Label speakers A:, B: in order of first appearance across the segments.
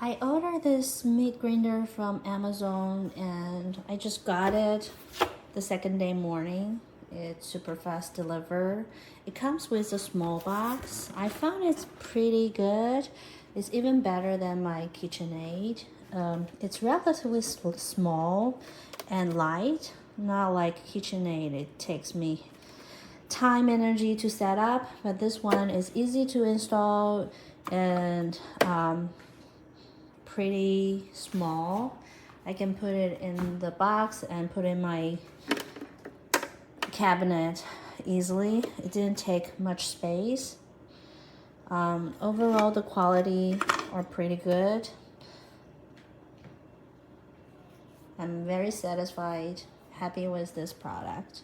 A: I ordered this meat grinder from Amazon and I just got it the second day morning. It's super fast deliver. It comes with a small box. I found it's pretty good. It's even better than my KitchenAid. It's relatively small and light, not like KitchenAid. It takes me time, energy to set up, but this one is easy to install and pretty small. I can put it in the box and put in my cabinet easily. It didn't take much space. Overall, the quality are pretty good. I'm very satisfied, happy with this product.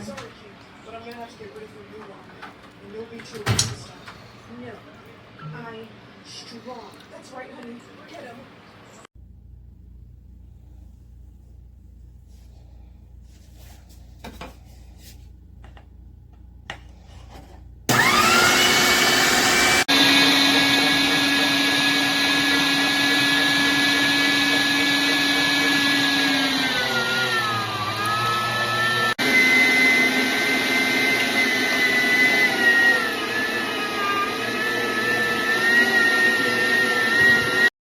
B: Sorry, but I'm gonna have to get rid of your new one. And you'll be too with this stuff. No, I'm strong. That's right, honey. Get him.